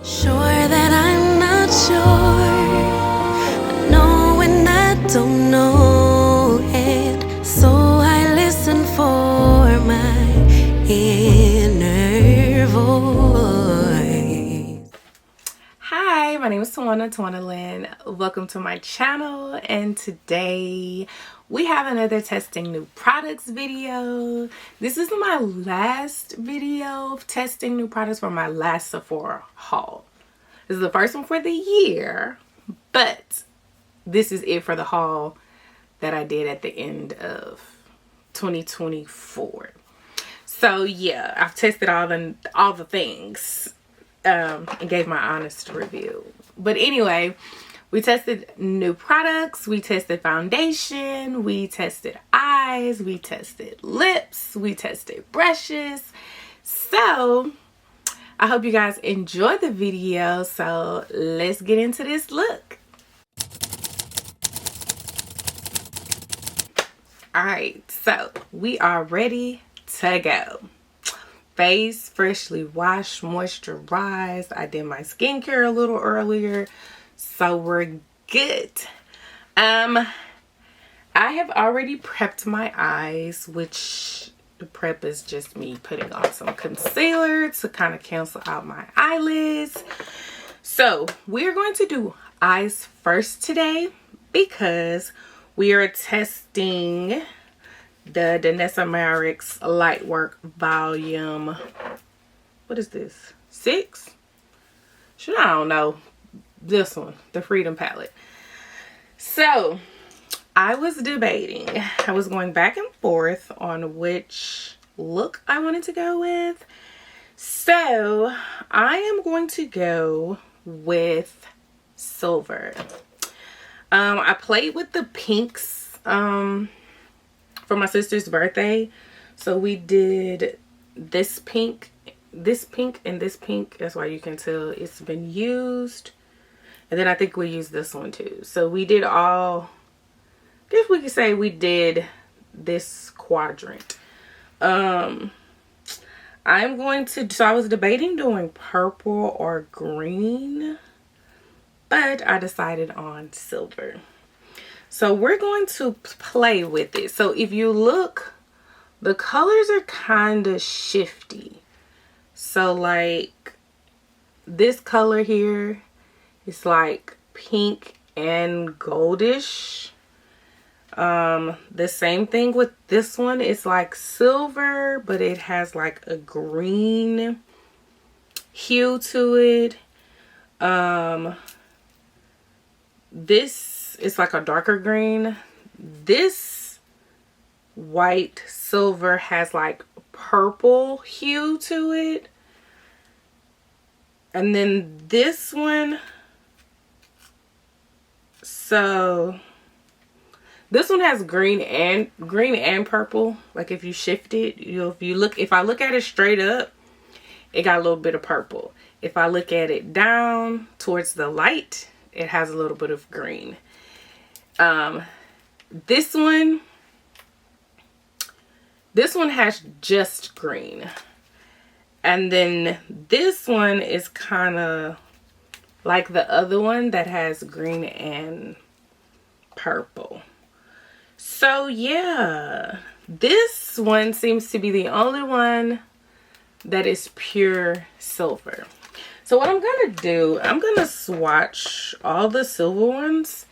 Sure that I'm not sure. I know when I don't know it. So I listen for my inner voice. Hi, my name is theawanalynn. Welcome to my channel, and today we have another testing new products video. This is my last video of testing new products for my last Sephora haul. This is the first one for the year, but this is it for the haul that I did at the end of 2024. So yeah, I've tested all the things and gave my honest review. But anyway, we tested new products, we tested foundation, we tested eyes, we tested lips, we tested brushes. So I hope you guys enjoyed the video. So let's get into this look. Alright, so we are ready to go. Face freshly washed, moisturized. I did my skincare a little earlier, so we're good. I have already prepped my eyes, which the prep is just me putting on some concealer to kind of cancel out my eyelids. So we're going to do eyes first today because we are testing the Danessa Myricks Lightwork Volume, what is this, 6? Should I don't know. This one, the Freedom Palette. So I was debating. I was going back and forth on which look I wanted to go with. So I am going to go with silver. I played with the pinks for my sister's birthday. So we did this pink, and this pink. That's why you can tell it's been used. And then I think we used this one too. So we did all, I guess we could say we did this quadrant. I'm going to, so I was debating doing purple or green, but I decided on silver. So we're going to play with it. So if you look, the colors are kind of shifty. So like this color here is like pink and goldish. The same thing with this one. It's like silver, but it has like a green hue to it. This is like a darker green. This white silver has like purple hue to it. And then this one, so this one has green and purple. Like if you shift it, if I look at it straight up, it got a little bit of purple. If I look at it down towards the light, it has a little bit of green. This one has just green. And then this one is kind of like the other one that has green and purple. So yeah, this one seems to be the only one that is pure silver. So what I'm gonna do, I'm gonna swatch all the silver ones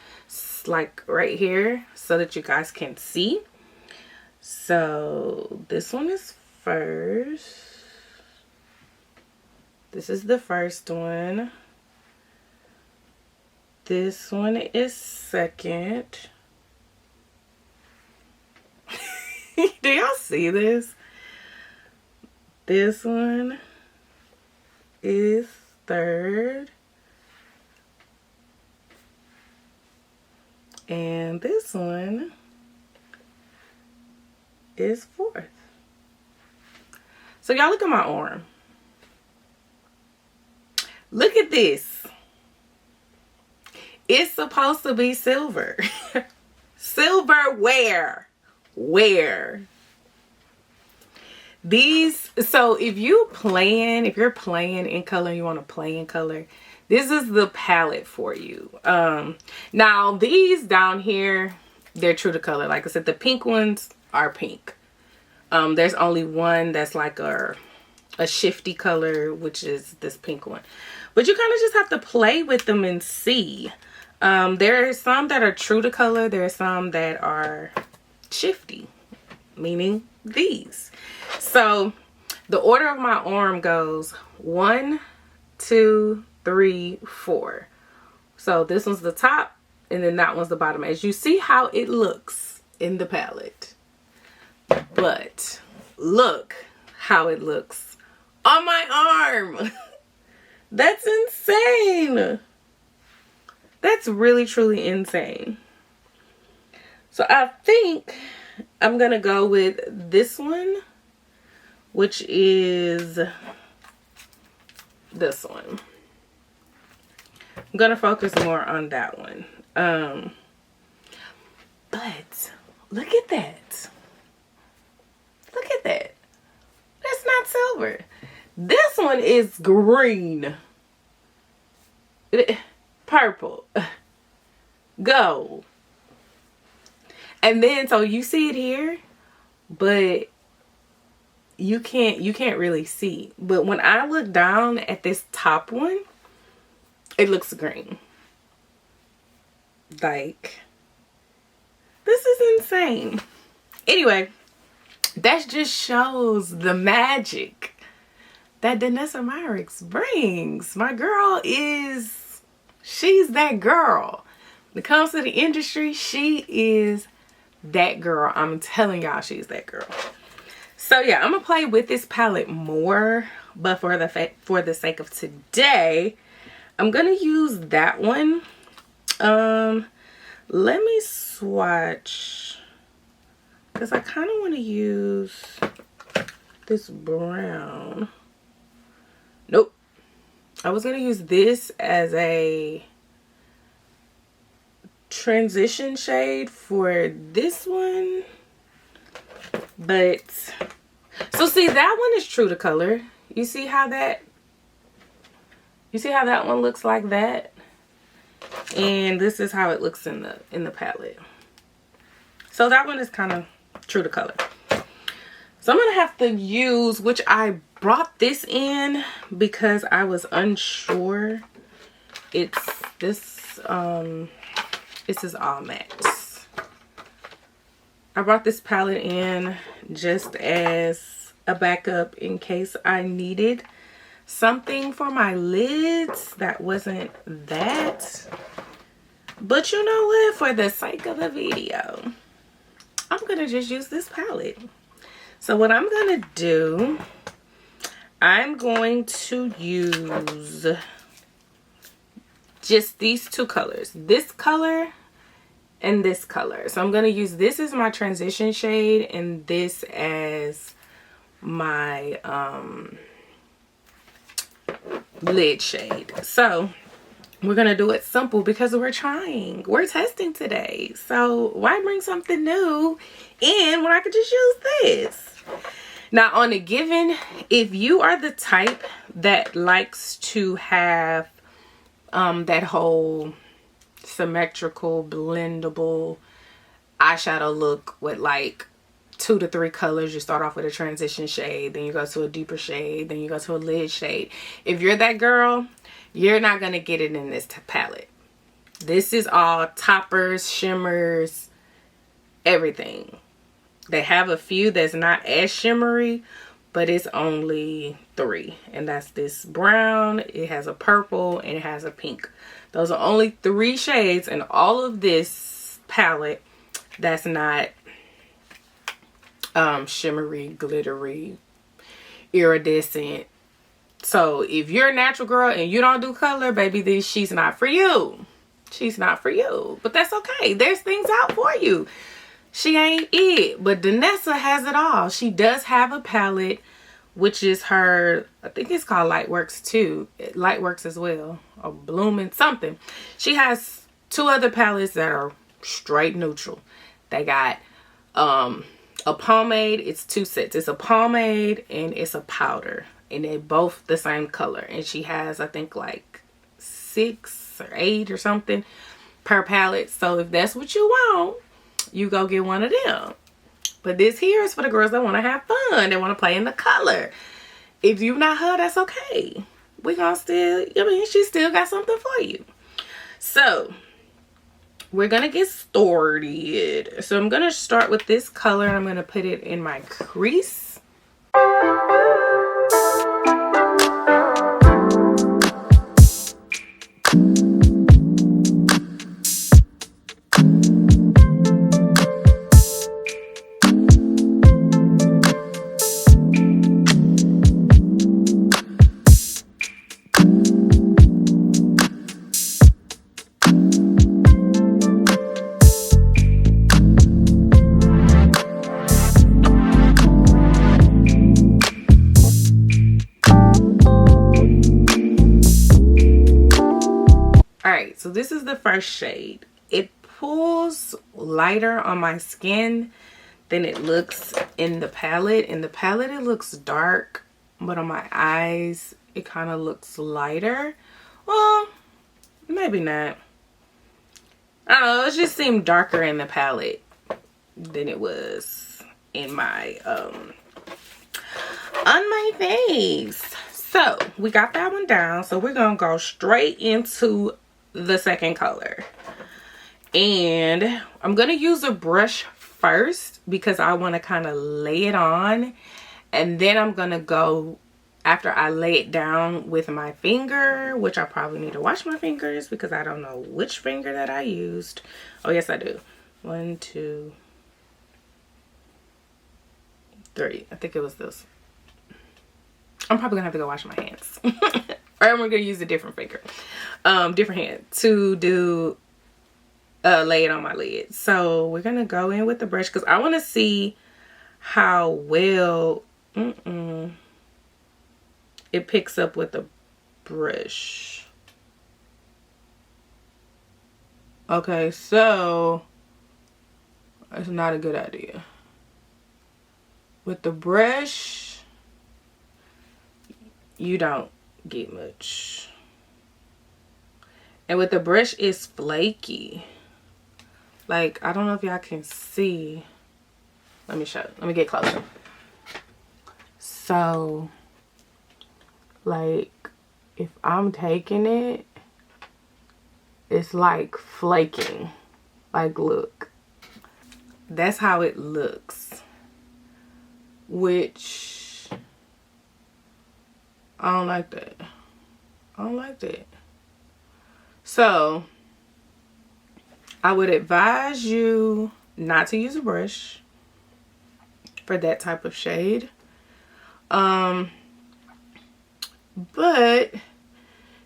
like right here so that you guys can see. So this one is first. This is the first one. This one is second. Do y'all see this? This one is third. And this one is fourth. So y'all look at my arm. Look at this. It's supposed to be silver. Silverware. Where? These, so if you're playing in color and you want to play in color, this is the palette for you. Now these down here, they're true to color. Like I said, the pink ones are pink. There's only one that's like a shifty color, which is this pink one. But you kind of just have to play with them and see. There are some that are true to color. There are some that are shifty, meaning these. So the order of my arm goes 1, 2, 3, 4. So this one's the top and then that one's the bottom. As you see how it looks in the palette. But look how it looks on my arm. That's insane. That's really, truly insane. So I think I'm going to go with this one, which is this one. I'm going to focus more on that one. But look at that. Look at that. That's not silver. This one is green. Purple. Gold. And then, so you see it here, but you can't really see. But when I look down at this top one, it looks green. Like, this is insane. Anyway, that just shows the magic that Danessa Myricks brings. My girl she's that girl. When it comes to the industry, she is that girl. I'm telling y'all, she's that girl. So yeah, I'm gonna play with this palette more, but for the sake of today, I'm gonna use that one. Let me swatch, because I kind of want to use this brown. Nope. I was gonna use this as a transition shade for this one, but so see, that one is true to color. You see how that one looks like that, and this is how it looks in the palette. So that one is kind of true to color. So I'm gonna have to use, which I brought this in because I was unsure. This is all mattes. I brought this palette in just as a backup in case I needed something for my lids that wasn't that. But you know what? For the sake of the video, I'm gonna just use this palette. So what I'm gonna do, I'm going to use just these two colors, this color and this color. So I'm gonna use this as my transition shade and this as my lid shade. So we're gonna do it simple because we're testing today. So why bring something new in when I could just use this? Now on a given, if you are the type that likes to have that whole symmetrical, blendable eyeshadow look with like 2 to 3 colors, you start off with a transition shade, then you go to a deeper shade, then you go to a lid shade. If you're that girl, you're not gonna get it in this palette. This is all toppers, shimmers, everything. They have a few that's not as shimmery, but it's only 3, and that's this brown, it has a purple, and it has a pink. Those are only 3 shades in all of this palette that's not shimmery, glittery, iridescent. So if you're a natural girl and you don't do color, baby, she's not for you. She's not for you. But that's okay. There's things out for you. She ain't it. But Danessa has it all. She does have a palette, which is her, I think it's called Lightworks too. Lightworks as well. Or Blooming something. She has 2 other palettes that are straight neutral. They got a pomade. It's 2 sets. It's a pomade and it's a powder, and they both the same color. And she has, I think, like 6 or 8 or something per palette. So if that's what you want, you go get one of them. But this here is for the girls that want to have fun. They want to play in the color. If you're not her, that's okay. We gonna still, I mean, she still got something for you. So we're gonna get started. So I'm gonna start with this color and I'm gonna put it in my crease. So this is the first shade. It pulls lighter on my skin than it looks in the palette. In the palette it looks dark, but on my eyes it kind of looks lighter. Well, maybe not. I don't know, it just seemed darker in the palette than it was in my on my face. So we got that one down. So we're gonna go straight into the second color, and I'm gonna use a brush first because I want to kind of lay it on, and then I'm gonna go after I lay it down with my finger, which I probably need to wash my fingers because I don't know which finger that I used. Oh yes I do. 1, 2, 3. I think it was this. I'm probably gonna have to go wash my hands. Or I'm gonna use a different finger, different hand to do lay it on my lid. So we're gonna go in with the brush because I want to see how well it picks up with the brush. Okay, so that's not a good idea. With the brush, you don't get much, and with the brush it's flaky. Like, I don't know if y'all can see. Let me show. Let me get closer. So like if I'm taking it, it's like flaking. Like, look, that's how it looks, which I don't like that. I don't like that. So I would advise you not to use a brush for that type of shade. But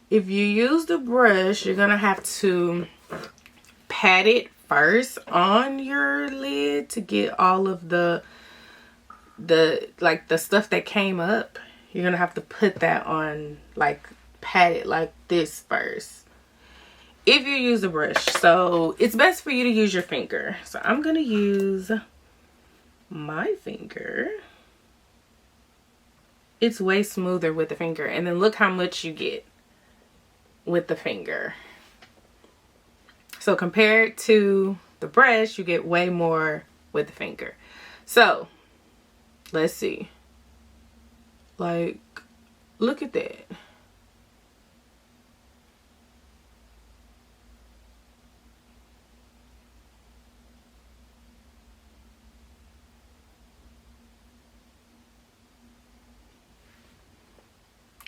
if you use the brush, you're gonna have to pat it first on your lid to get all of the stuff that came up. You're gonna have to put that on, like, pat it like this first if you use a brush. So it's best for you to use your finger. So I'm gonna use my finger. It's way smoother with the finger, and then look how much you get with the finger. So compared to the brush, you get way more with the finger. So let's see. Like, look at that.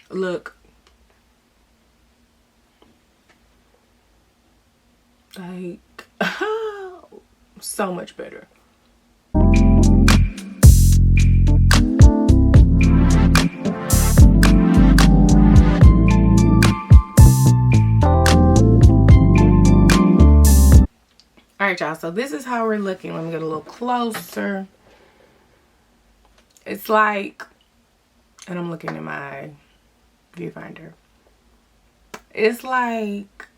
Look. Like, so much better. Alright, y'all, so this is how we're looking. Let me get a little closer. It's like, and I'm looking at my viewfinder, it's like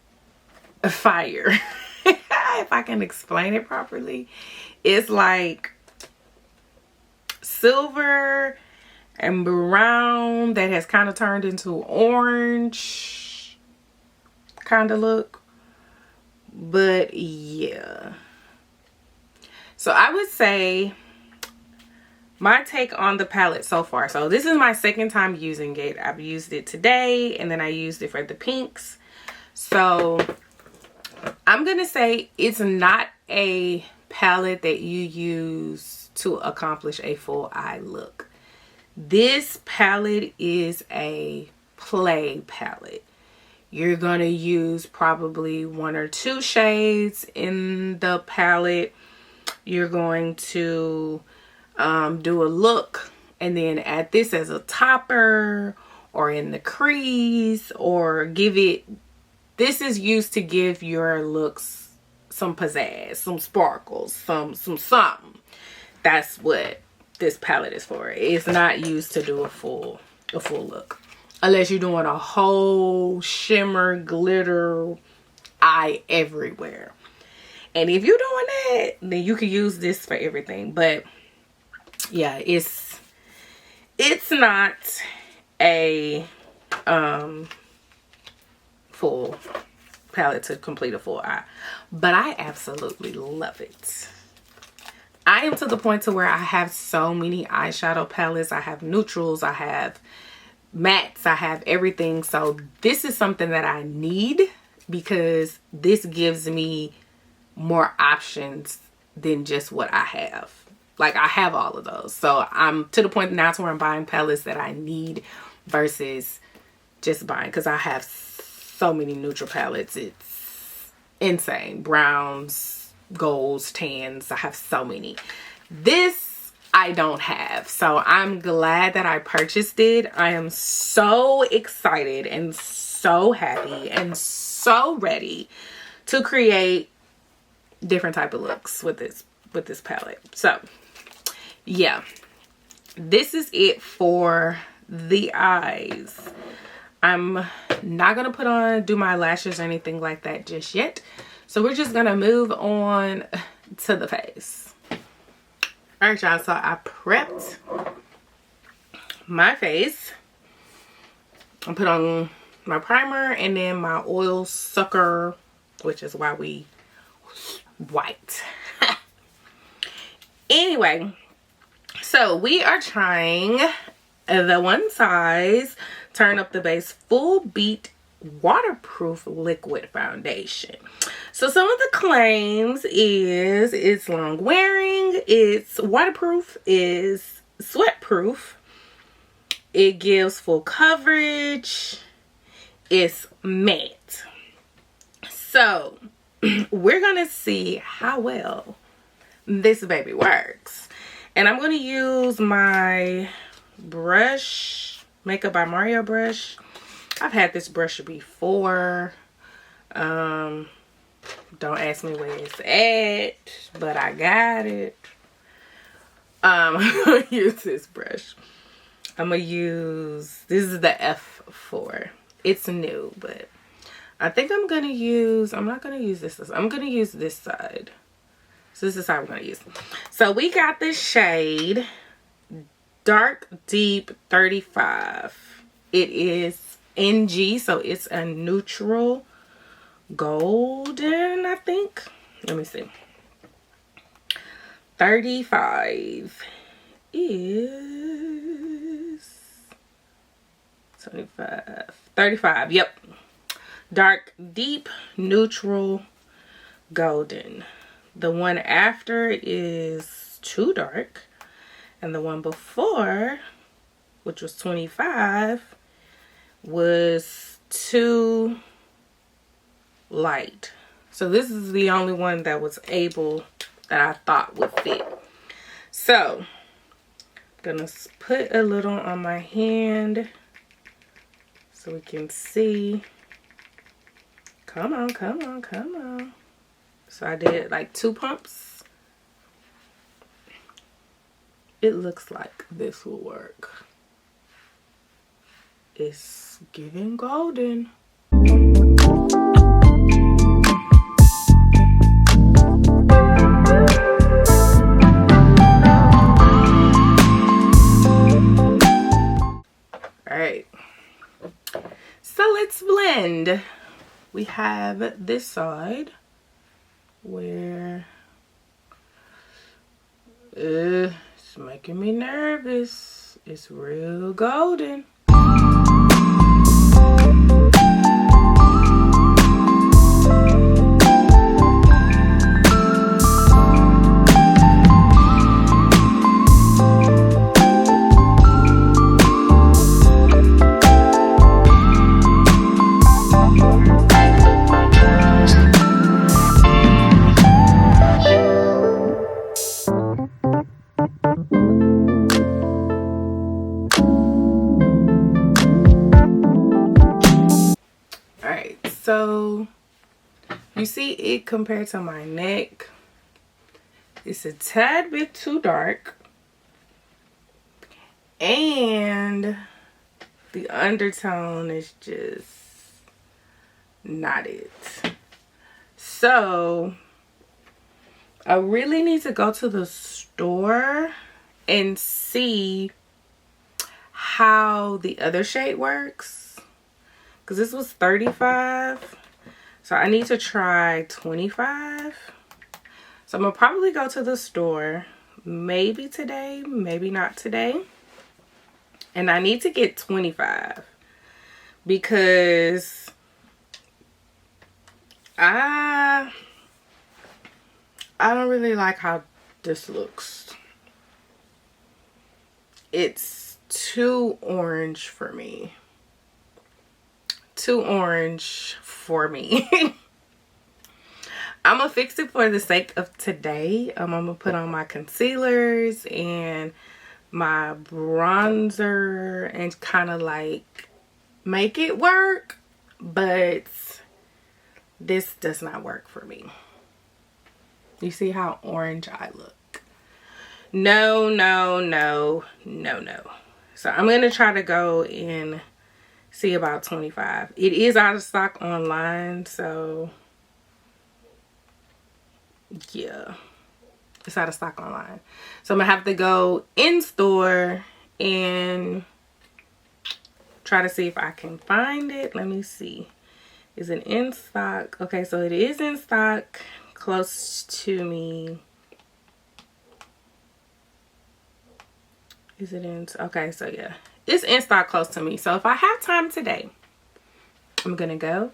a fire. If I can explain it properly, it's like silver and brown that has kind of turned into orange kind of look. But yeah, so I would say my take on the palette so far. So this is my second time using it. I've used it today, and then I used it for the pinks. So I'm gonna say it's not a palette that you use to accomplish a full eye look. This palette is a play palette. You're gonna use probably 1 or 2 shades in the palette. You're going to do a look and then add this as a topper or in the crease, or give it, this is used to give your looks some pizzazz, some sparkles, some something. That's what this palette is for. It's not used to do a full look, unless you're doing a whole shimmer glitter eye everywhere. And if you're doing that, then you can use this for everything. But yeah, it's not a full palette to complete a full eye, but I absolutely love it. I am to the point to where I have so many eyeshadow palettes. I have neutrals, I have mattes, I have everything. So this is something that I need, because this gives me more options than just what I have. Like, I have all of those. So I'm to the point now to where I'm buying palettes that I need versus just buying, because I have so many neutral palettes. It's insane. Browns, golds, tans. I have so many. This I don't have. So I'm glad that I purchased it. I am so excited and so happy and so ready to create different type of looks with this palette. So yeah, this is it for the eyes. I'm not gonna do my lashes or anything like that just yet. So we're just gonna move on to the face. All right, y'all, so I prepped my face. I put on my primer and then my oil sucker, which is why we white. Anyway, so we are trying the One Size Turn Up the Base Full Beat Waterproof Liquid Foundation. So some of the claims is it's long wearing, it's waterproof, it's sweat proof, it gives full coverage, it's matte. So we're gonna see how well this baby works. And I'm gonna use my brush, Makeup by Mario brush. I've had this brush before. Don't ask me where it's at, but I got it. I'm gonna use this brush. I'm gonna use, this is the F4. It's new, but I think I'm gonna use, I'm not gonna use this. I'm gonna use this side. So this is how I'm gonna use. So we got this shade Dark Deep 35. It is NG, so it's a neutral golden, I think. Let me see. 35 is 25. 35, yep. Dark Deep Neutral Golden. The one after is too dark, and the one before, which was 25, was too light. So this is the only one that was able, that I thought would fit. So I'm gonna put a little on my hand so we can see. Come on, come on, come on. So I did like 2 pumps. It looks like this will work. It's giving golden. we have this side where it's making me nervous. It's real golden. So you see it compared to my neck, it's a tad bit too dark, and the undertone is just not it. So I really need to go to the store and see how the other shade works. Because this was 35. So I need to try 25. So I'm going to probably go to the store. Maybe today. Maybe not today. And I need to get 25. Because I don't really like how this looks. It's too orange for me. Too orange for me. I'm gonna fix it for the sake of today. I'm gonna put on my concealers and my bronzer and kind of like make it work, but this does not work for me. You see how orange I look? No, no, no, no, no. So I'm gonna try to go and see about 25. It is out of stock online, so yeah, it's out of stock online. So I'm gonna have to go in store and try to see if I can find it. Let me see. Is it in stock? Okay, so it is in stock close to me. Is it in? Okay, so yeah. It's in stock close to me. So if I have time today, I'm going to go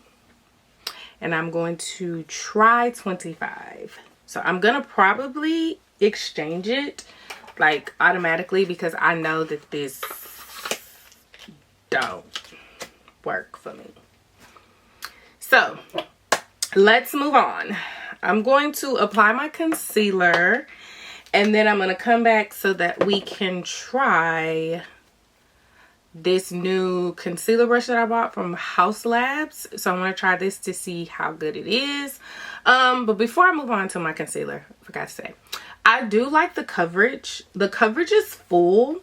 and I'm going to try 25. So I'm going to probably exchange it like automatically because I know that this don't work for me. So let's move on. I'm going to apply my concealer and then I'm going to come back so that we can try this new concealer brush that I bought from House Labs. So I want to try this to see how good it is. But before I move on to my concealer, I forgot to say, I do like the coverage. The coverage is full,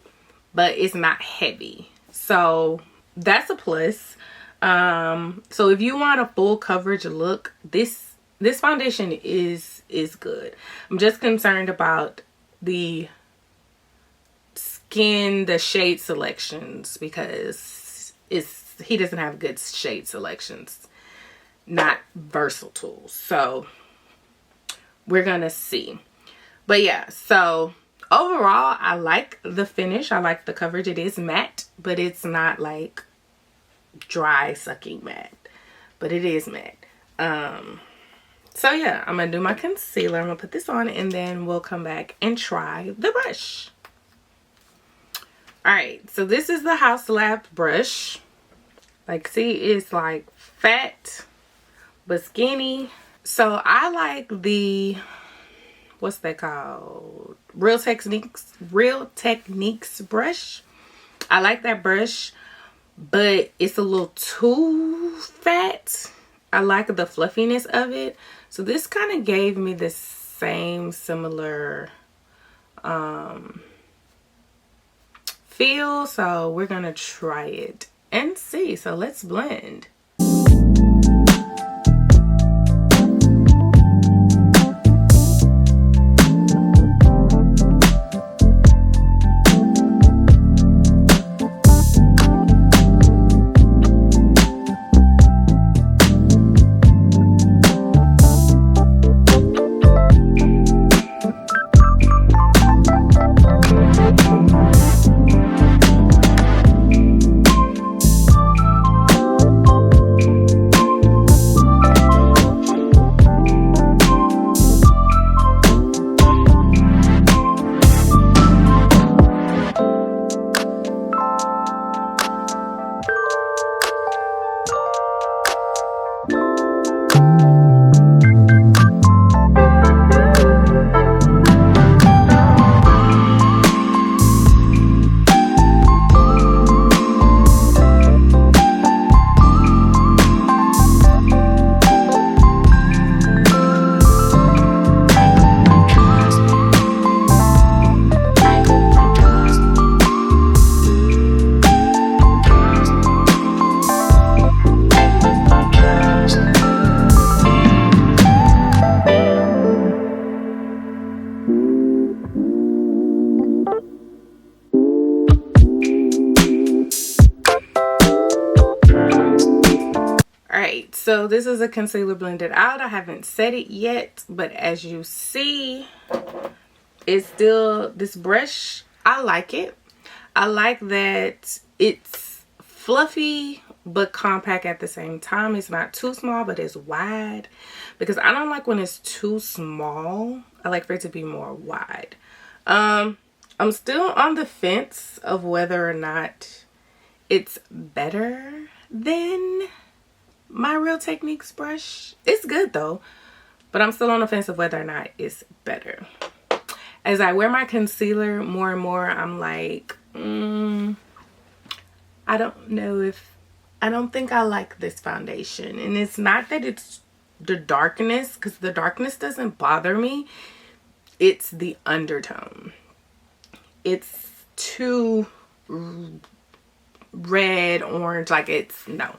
but it's not heavy. So that's a plus. So if you want a full coverage look, this foundation is good. I'm just concerned about the shade selections because he doesn't have good shade selections, not versatile. So we're gonna see. But yeah, so overall I like the finish. I like the coverage. It is matte, but it's not like dry sucking matte, but it is matte. So yeah, I'm gonna do my concealer. I'm gonna put this on and then we'll come back and try the brush. Alright, so this is the House Labs brush. Like, see, it's like fat but skinny. So I like the, what's that called? Real Techniques brush. I like that brush, but it's a little too fat. I like the fluffiness of it. So this kind of gave me the same similar feel. So we're gonna try it and see. So let's blend. Alright, so this is a concealer blended out. I haven't set it yet, but as you see, it's still, this brush, I like it. I like that it's fluffy but compact at the same time. It's not too small, but it's wide, because I don't like when it's too small. I like for it to be more wide. I'm still on the fence of whether or not it's better than my Real Techniques brush. It's good though, but I'm still on the fence of whether or not it's better. As I wear my concealer more and more, I'm like, I don't know if, I don't think I like this foundation. And it's not that it's the darkness, because the darkness doesn't bother me. It's the undertone. It's too red, orange, like it's, no.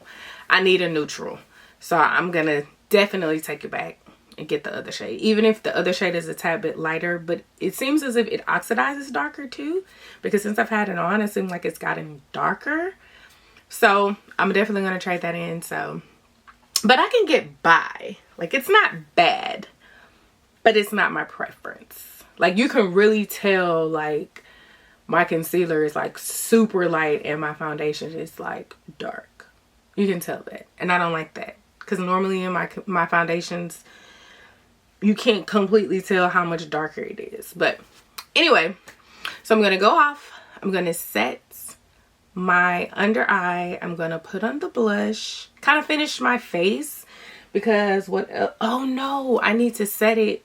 I need a neutral. So I'm going to definitely take it back and get the other shade. Even if the other shade is a tad bit lighter, but it seems as if it oxidizes darker too. Because since I've had it on, it seems like it's gotten darker. So I'm definitely going to trade that in. So, but I can get by. Like, it's not bad, but it's not my preference. Like, you can really tell, like, my concealer is like super light and my foundation is like dark. You can tell that, and I don't like that, because normally in my foundations, you can't completely tell how much darker it is. But anyway, so I'm gonna go off. I'm gonna set my under eye. I'm gonna put on the blush, kind of finish my face, because oh no, I need to set it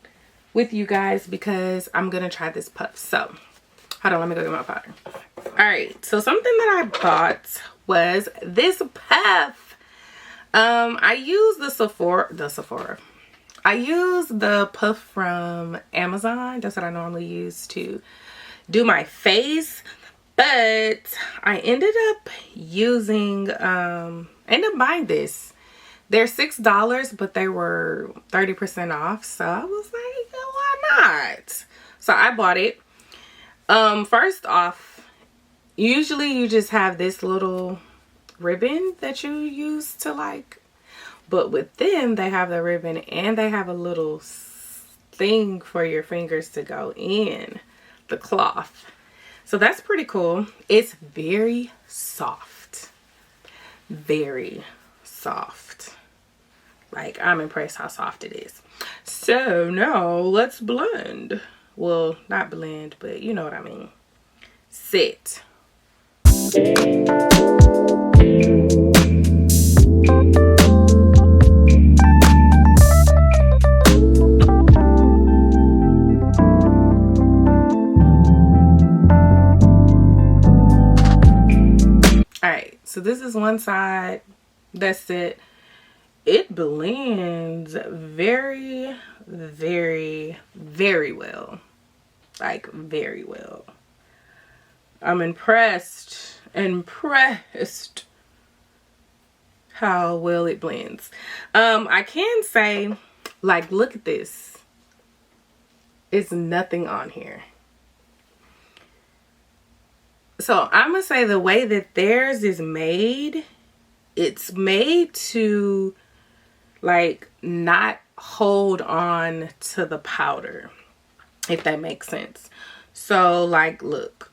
with you guys because I'm gonna try this puff. So hold on, let me go get my powder. All right, so something that I bought was this puff. I use the Sephora. I use the puff from Amazon. That's what I normally use to do my face. But I ended up buying this. They're $6, but they were 30% off. So I was like, why not? So I bought it. First off, usually you just have this little ribbon that you use to like, but with them, they have the ribbon and they have a little thing for your fingers to go in the cloth. So that's pretty cool. It's very soft. Very soft. Like, I'm impressed how soft it is. So now let's blend. Well, not blend, but you know what I mean. Sit. Alright, so this is one side. That's it. It blends very, very, very well. Like, very well. I'm impressed how well it blends. I can say, like, look at this. It's nothing on here. So I'm gonna say the way that theirs is made, it's made to like not hold on to the powder, if that makes sense. So like, look,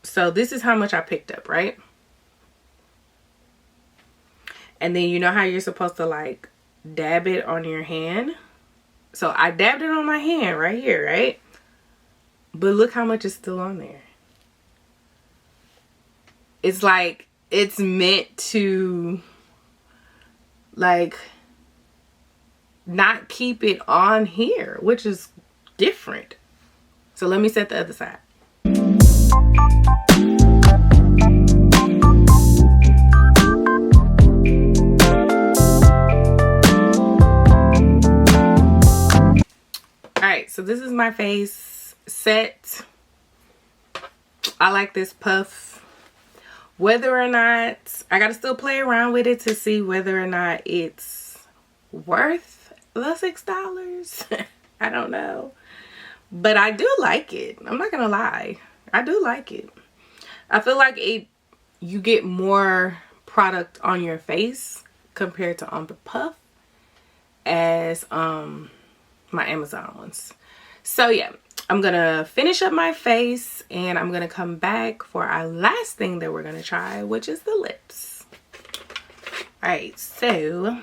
so this is how much I picked up, right? And then you know how you're supposed to like dab it on your hand? So I dabbed it on my hand right here, right? But look how much is still on there. It's like, it's meant to like not keep it on here, which is different. So let me set the other side. Alright, so this is my face set. I like this puff. Whether or not, I gotta still play around with it to see whether or not it's worth the $6. I don't know. But I do like it. I'm not gonna lie. I do like it. I feel like you get more product on your face compared to on the puff as my Amazon ones. So yeah, I'm gonna finish up my face and I'm gonna come back for our last thing that we're gonna try, which is the lips. Alright, so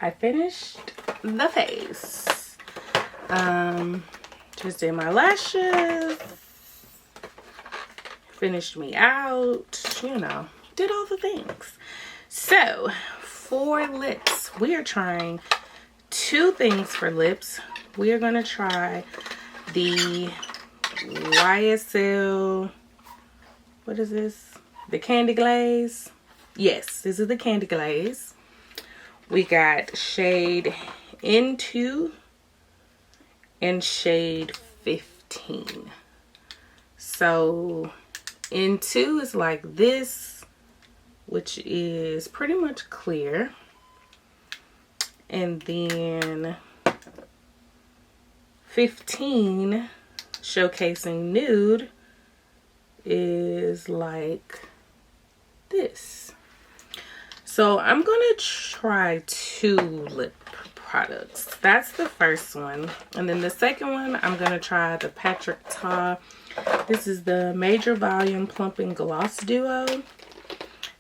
I finished the face. Just did my lashes, finished me out, you know, did all the things. So for lips, we are trying two things for lips. We are gonna try the YSL, what is this? The Candy Glaze. Yes, this is the Candy Glaze. We got shade N2 and shade 15. So N2 is like this, which is pretty much clear. And then 15, showcasing nude, is like this. So I'm gonna try two lip products. That's the first one. And then the second one, I'm gonna try the Patrick Ta. This is the Major Volume Plumping Gloss Duo.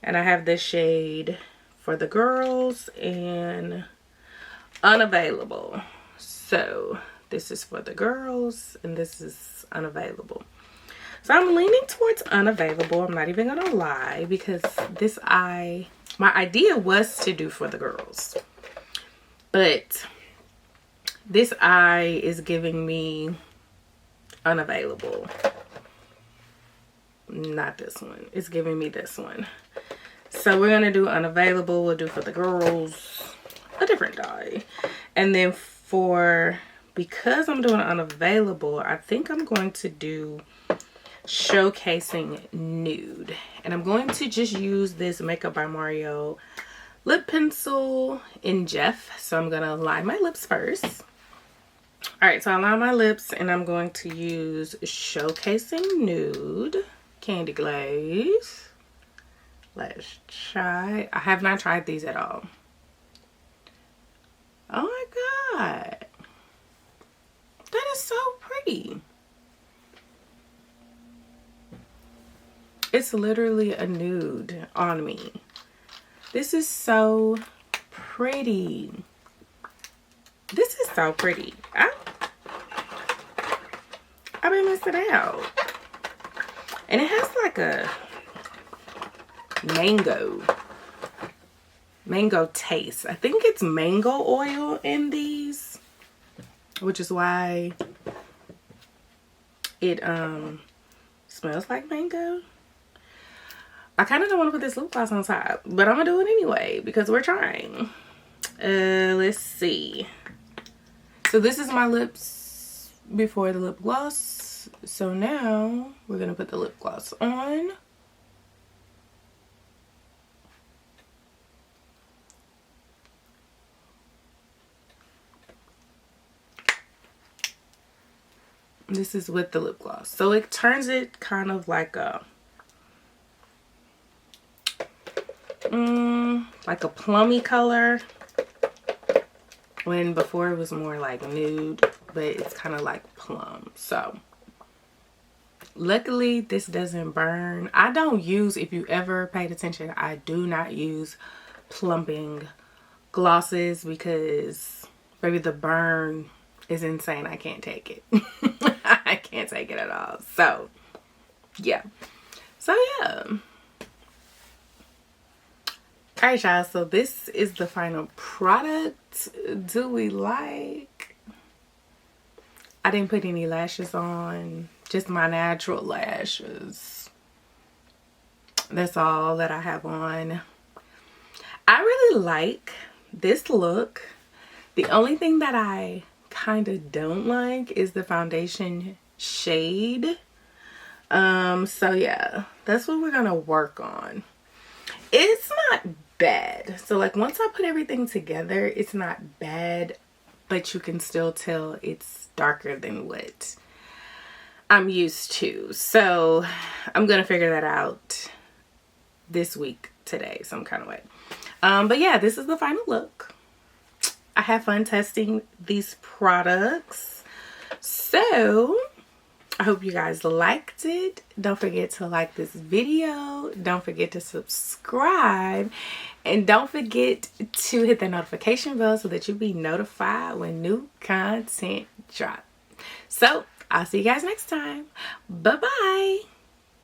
And I have the shade for the girls and Unavailable. So this is for the girls and this is Unavailable. So I'm leaning towards Unavailable. I'm not even gonna lie, because this eye, my idea was to do for the girls, but this eye is giving me Unavailable. Not this one. It's giving me this one. So we're gonna do Unavailable. We'll do for the girls a different dye. And then because I'm doing Unavailable, I think I'm going to do Showcasing Nude. And I'm going to just use this Makeup by Mario lip pencil in Jeff. So I'm gonna line my lips first. Alright, so I line my lips and I'm going to use Showcasing Nude Candy Glaze. Let's try. I have not tried these at all. Oh my god, that is so pretty. It's literally a nude on me. This is so pretty. This is so pretty. I've been missing out. And it has like a mango taste. I think it's mango oil in these, which is why it smells like mango. I kind of don't want to put this lip gloss on top, but I'm gonna do it anyway because we're trying. Let's see. So this is my lips before the lip gloss. So now we're gonna put the lip gloss on. This is with the lip gloss. So it turns it kind of like a plummy color, when before it was more like nude, but it's kind of like plum. So luckily this doesn't burn. I don't use, if you ever paid attention, I do not use plumping glosses because baby, the burn is insane. I can't take it. I can't take it at all. So yeah. Alright y'all, so this is the final product. Do we like? I didn't put any lashes on, just my natural lashes. That's all that I have on. I really like this look. The only thing that I kind of don't like is the foundation shade. So yeah, that's what we're gonna work on. It's not bad. So like once I put everything together, it's not bad, but you can still tell it's darker than what I'm used to. So I'm gonna figure that out this week, today, some kind of way. But yeah, this is the final look. I had fun testing these products. So I hope you guys liked it. Don't forget to like this video. Don't forget to subscribe. And don't forget to hit the notification bell so that you'll be notified when new content drops. So I'll see you guys next time. Bye-bye.